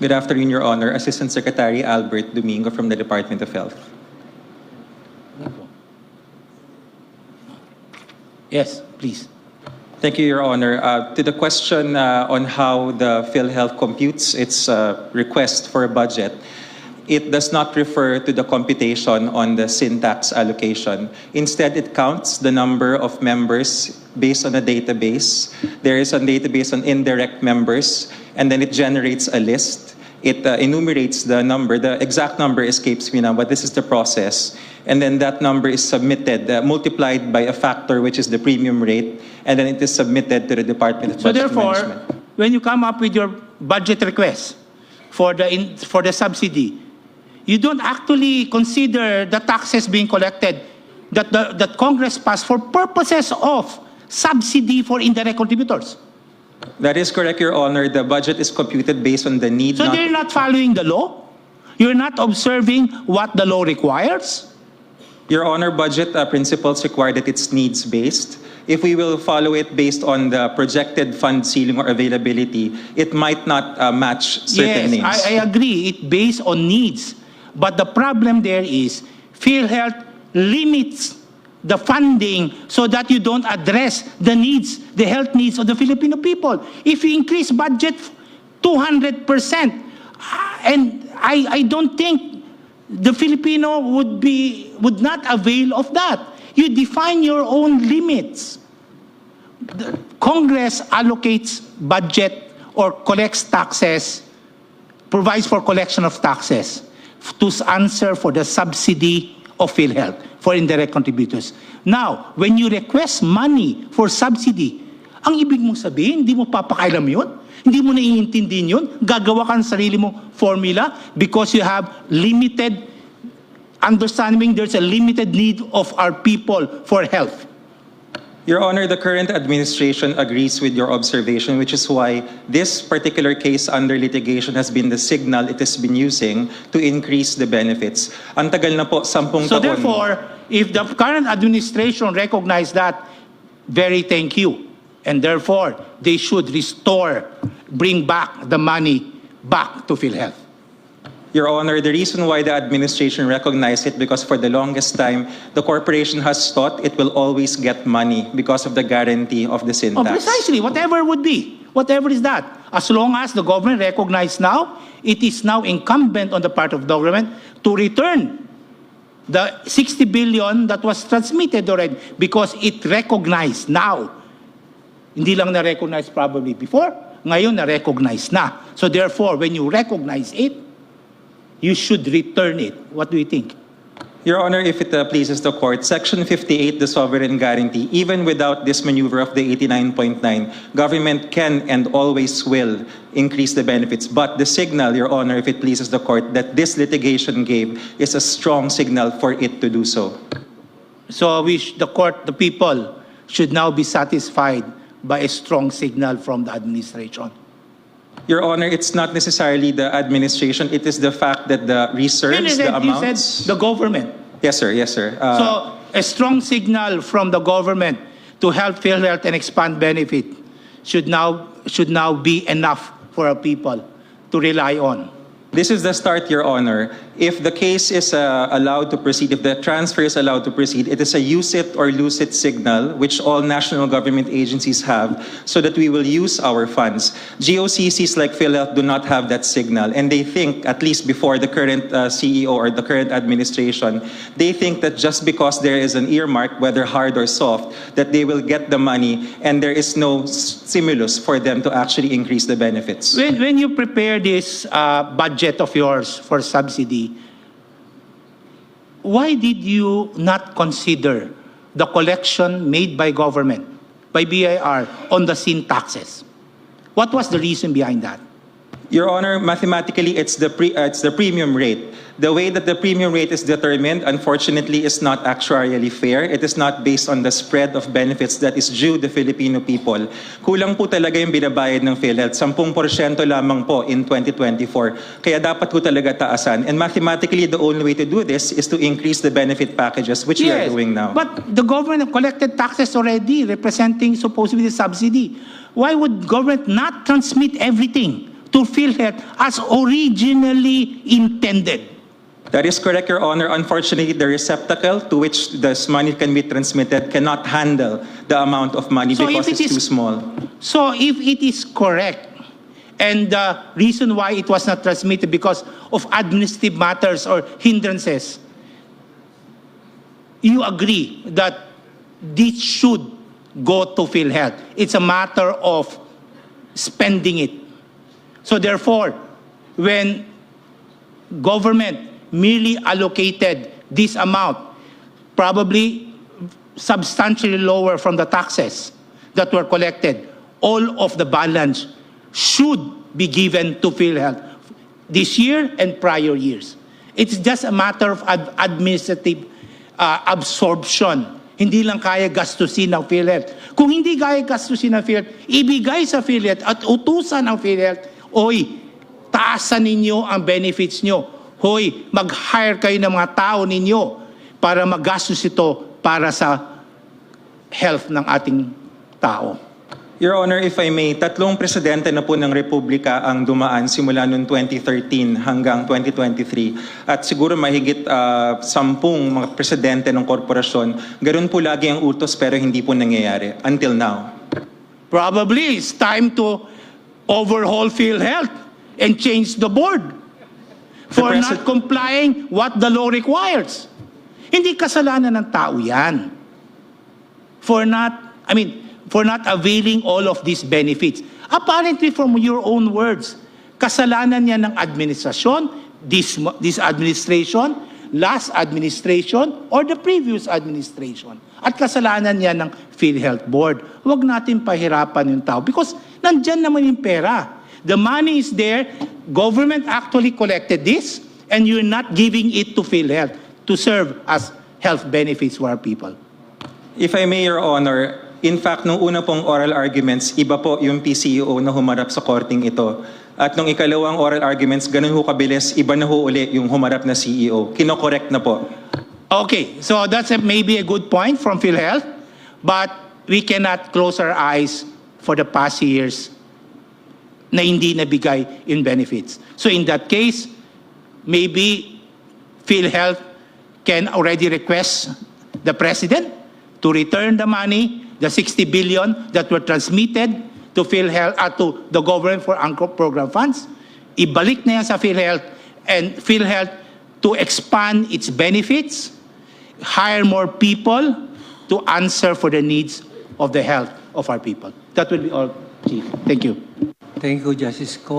Good afternoon, Your Honor. Assistant Secretary Albert Domingo from the Department of Health. Yes, please. Thank you, Your Honor. To the question on how the PhilHealth computes its request for a budget, it does not refer to the computation on the syntax allocation. Instead, it counts the number of members based on a database. There is a database on indirect members, and then it generates a list. It enumerates the number. The exact number escapes me now, but this is the process. And then that number is submitted, multiplied by a factor, which is the premium rate, and then it is submitted to the Department of Budget Management. So therefore, when you come up with your budget request for the subsidy, you don't actually consider the taxes being collected that Congress passed for purposes of subsidy for indirect contributors. That is correct, Your Honor. The budget is computed based on the need. So they're not following the law? You're not observing what the law requires? Your Honor, budget principles require that it's needs-based. If we will follow it based on the projected fund ceiling or availability, it might not match certain needs. Yes, I agree. It's based on needs. But the problem there is PhilHealth limits the funding so that you don't address the needs, the health needs of the Filipino people. If you increase budget 200%, and I don't think the Filipino would not avail of that. You define your own limits. The Congress allocates budget or collects taxes, provides for collection of taxes to answer for the subsidy of PhilHealth for indirect contributors. Now, when you request money for subsidy, ang ibig mong sabihin, hindi mo papakailam yun? Hindi mo naiintindihin yun? Gagawa ka ng sarili mong formula because you have limited understanding, there's a limited need of our people for health. Your Honor, the current administration agrees with your observation, which is why this particular case under litigation has been the signal it has been using to increase the benefits. Ang tagal na po, 10 taon. So therefore, if the current administration recognizes that, very thank you. And therefore, they should bring back the money back to PhilHealth. Your Honor, the reason why the administration recognized it because for the longest time, the corporation has thought it will always get money because of the guarantee of the syntax. Oh, precisely, whatever would be. Whatever is that. As long as the government recognizes now, it is now incumbent on the part of the government to return the 60 billion that was transmitted already because it recognized now. Hindi lang na-recognize probably before, ngayon na-recognize na. So therefore, when you recognize it, you should return it. What do you think? Your Honor, if it pleases the court, Section 58, the sovereign guarantee, even without this maneuver of the 89.9, government can and always will increase the benefits. But the signal, Your Honor, if it pleases the court, that this litigation gave is a strong signal for it to do so. So the people should now be satisfied by a strong signal from the administration. Your Honor, it's not necessarily the administration. It is the fact that the reserves, the amounts... You said the government. Yes, sir. Yes, sir. So a strong signal from the government to help PhilHealth and expand benefit should now be enough for our people to rely on. This is the start, Your Honor. If the case is allowed to proceed, if the transfer is allowed to proceed, it is a use it or lose it signal, which all national government agencies have, so that we will use our funds. GOCCs like PhilHealth do not have that signal, and they think, at least before the current CEO or the current administration, they think that just because there is an earmark, whether hard or soft, that they will get the money, and there is no stimulus for them to actually increase the benefits. When you prepare this budget of yours for subsidy, why did you not consider the collection made by government, by BIR, on the sin taxes? What was the reason behind that? Your Honor, mathematically, it's the premium rate. The way that the premium rate is determined, unfortunately, is not actuarially fair. It is not based on the spread of benefits that is due the Filipino people. Kulang po talaga yung binabayad ng PhilHealth. 10% lamang po in 2024. Kaya dapat po talaga taasan. And mathematically, the only way to do this is to increase the benefit packages, which we are doing now. But the government collected taxes already, representing supposedly the subsidy. Why would government not transmit everything to PhilHealth as originally intended. That is correct, Your Honor. Unfortunately, the receptacle to which this money can be transmitted cannot handle the amount of money So because if it it's too is- small. So if it is correct, and the reason why it was not transmitted because of administrative matters or hindrances, you agree that this should go to PhilHealth. It's a matter of spending it. So therefore, when government merely allocated this amount, probably substantially lower from the taxes that were collected, all of the balance should be given to PhilHealth this year and prior years. It's just a matter of administrative absorption. Hindi lang kaya gastusin ng PhilHealth. Kung hindi kaya gastusin ng PhilHealth, ibigay sa PhilHealth at utusan ng PhilHealth, oy, taasan ninyo ang benefits nyo. Hoy, mag-hire kayo ng mga tao ninyo para magastos ito para sa health ng ating tao. Your Honor, if I may, 3 presidente na po ng Republika ang dumaan simula noong 2013 hanggang 2023. At siguro mahigit 10 mga presidente ng korporasyon. Ganun po lagi ang utos pero hindi po nangyayari until now. Probably it's time to overhaul PhilHealth and change the board for not complying what the law requires. Hindi kasalanan ng tao yan. For not availing all of these benefits. Apparently from your own words, kasalanan niya ng administrasyon, this administration, last administration, or the previous administration. At kasalanan niya ng PhilHealth Board. Huwag natin pahirapan yung tao because nandyan naman yung pera. The money is there, government actually collected this, and you're not giving it to PhilHealth to serve as health benefits for our people. If I may, Your Honor, in fact, nung una pong oral arguments, iba po yung PCEO na humarap sa korting ito. At nung ikalawang oral arguments, ganun ho kabilis, iba na ho uli yung humarap na CEO. Kino-correct na po. Okay, so that's maybe a good point from PhilHealth, but we cannot close our eyes for the past years na hindi nabigay in benefits. So in that case, maybe PhilHealth can already request the President to return the money, the 60 billion that were transmitted to PhilHealth, to the government for anchor program funds. Ibalik na yan sa PhilHealth, and PhilHealth to expand its benefits, hire more people to answer for the needs of the health of our people. That will be all, Chief. Thank you. Thank you, Justice Ko.